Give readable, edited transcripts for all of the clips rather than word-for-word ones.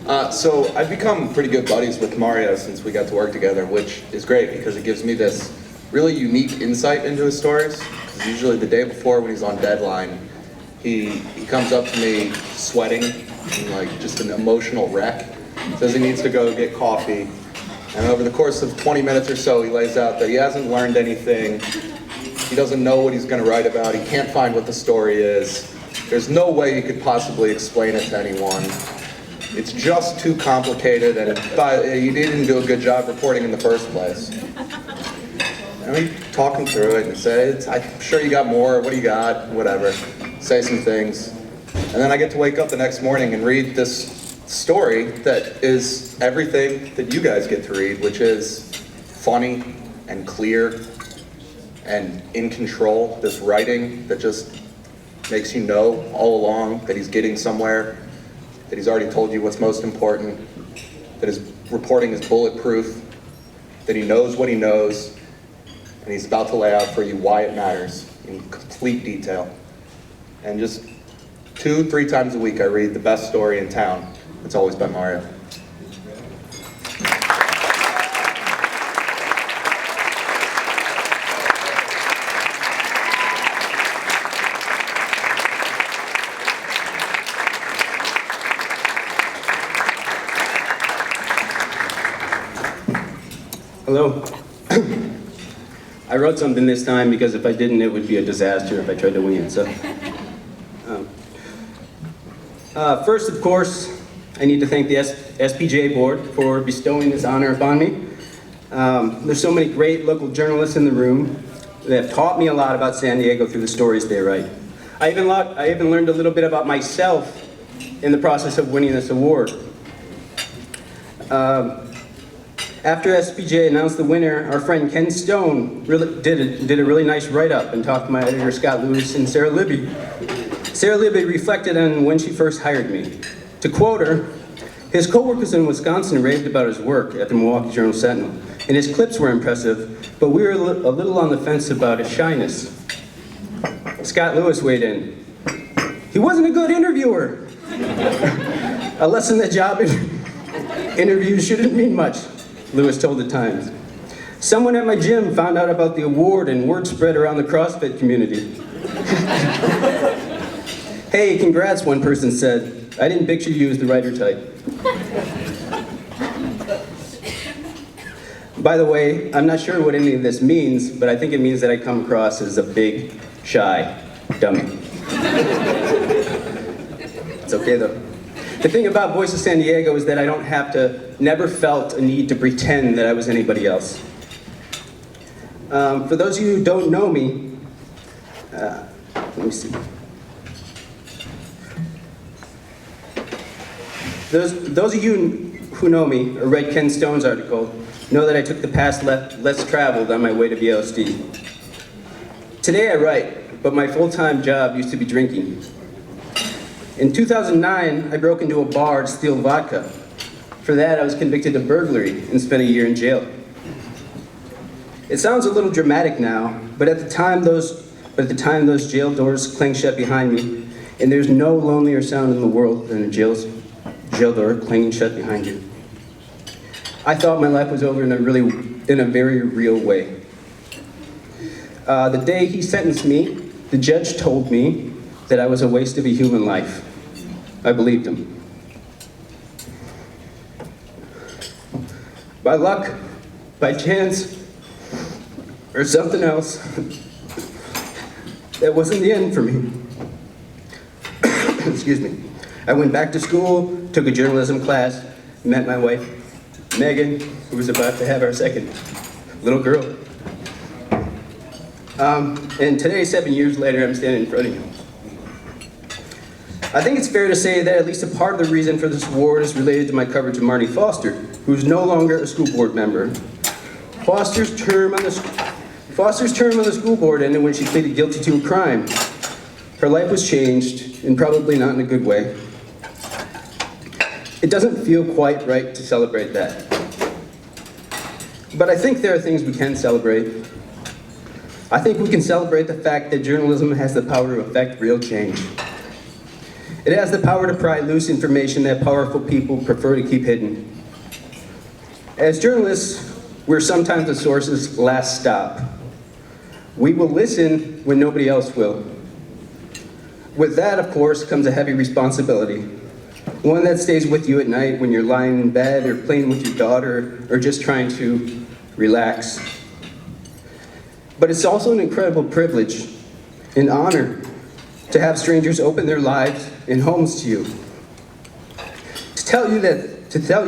So I've become pretty good buddies with Mario since we got to work together, which is great because it gives me this really unique insight into his stories. Because usually the day before when he's on deadline, he comes up to me sweating and like just an emotional wreck. Says he needs to go get coffee. And over the course of 20 minutes or so, he lays out that he hasn't learned anything. He doesn't know what he's going to write about. He can't find what the story is. There's no way he could possibly explain it to anyone. It's just too complicated, and he didn't do a good job reporting in the first place. And we talk him through it and say, I'm sure you got more, what do you got, whatever. Say some things. And then I get to wake up the next morning and read this story that is everything that you guys get to read, which is funny and clear and in control. This writing that just makes you know all along that he's getting somewhere, that he's already told you what's most important, that his reporting is bulletproof, that he knows what he knows, and he's about to lay out for you why it matters in complete detail. And just 2-3 times a week I read the best story in town. It's always been Mario. Hello. I wrote something this time because if I didn't, it would be a disaster if I tried to wing it. So, first, of course, I need to thank the SPJ board for bestowing this honor upon me. There's so many great local journalists in the room that have taught me a lot about San Diego through the stories they write. I even learned a little bit about myself in the process of winning this award. After SPJ announced the winner, our friend Ken Stone did a really nice write-up and talked to my editor Scott Lewis and Sarah Libby. Sarah Libby reflected on when she first hired me. To quote her, his coworkers in Wisconsin raved about his work at the Milwaukee Journal-Sentinel, and his clips were impressive, but we were a little on the fence about his shyness. Scott Lewis weighed in. He wasn't a good interviewer. A lesson that job interviews shouldn't mean much, Lewis told the Times. Someone at my gym found out about the award and word spread around the CrossFit community. Hey, congrats, one person said. I didn't picture you as the writer type. By the way, I'm not sure what any of this means, but I think it means that I come across as a big, shy dummy. It's okay though. The thing about Voice of San Diego is that I never felt a need to pretend that I was anybody else. For those of you who don't know me, let me see. Those of you who know me or read Ken Stone's article know that I took the path less traveled on my way to VLSD. Today I write, but my full-time job used to be drinking. In 2009, I broke into a bar to steal vodka. For that, I was convicted of burglary and spent a year in jail. It sounds a little dramatic now, but at the time those jail doors clanged shut behind me, and there's no lonelier sound in the world than a jail door clanging shut behind you. I thought my life was over in a very real way. The day he sentenced me, the judge told me that I was a waste of a human life. I believed him. By luck, by chance, or something else, that wasn't the end for me. Excuse me. I went back to school, took a journalism class, met my wife, Megan, who was about to have our second little girl. And today, 7 years later, I'm standing in front of you. I think it's fair to say that at least a part of the reason for this award is related to my coverage of Marnie Foster, who's no longer a school board member. Foster's term on the school board ended when she pleaded guilty to a crime. Her life was changed, and probably not in a good way. It doesn't feel quite right to celebrate that. But I think there are things we can celebrate. I think we can celebrate the fact that journalism has the power to affect real change. It has the power to pry loose information that powerful people prefer to keep hidden. As journalists, we're sometimes the source's last stop. We will listen when nobody else will. With that, of course, comes a heavy responsibility. One that stays with you at night when you're lying in bed or playing with your daughter or just trying to relax. But it's also an incredible privilege, an honor, to have strangers open their lives and homes to you. To tell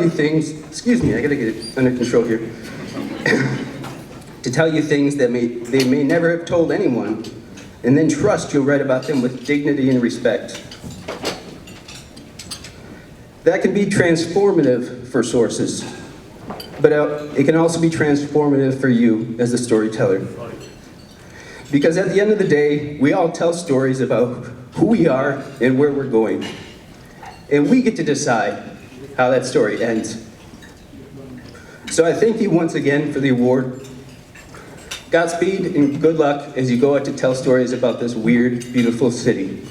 you things, excuse me, I gotta get it under control here. To tell you things that they may never have told anyone, and then trust you'll write about them with dignity and respect. That can be transformative for sources, but it can also be transformative for you as a storyteller. Because at the end of the day, we all tell stories about who we are and where we're going. And we get to decide how that story ends. So I thank you once again for the award. Godspeed and good luck as you go out to tell stories about this weird, beautiful city.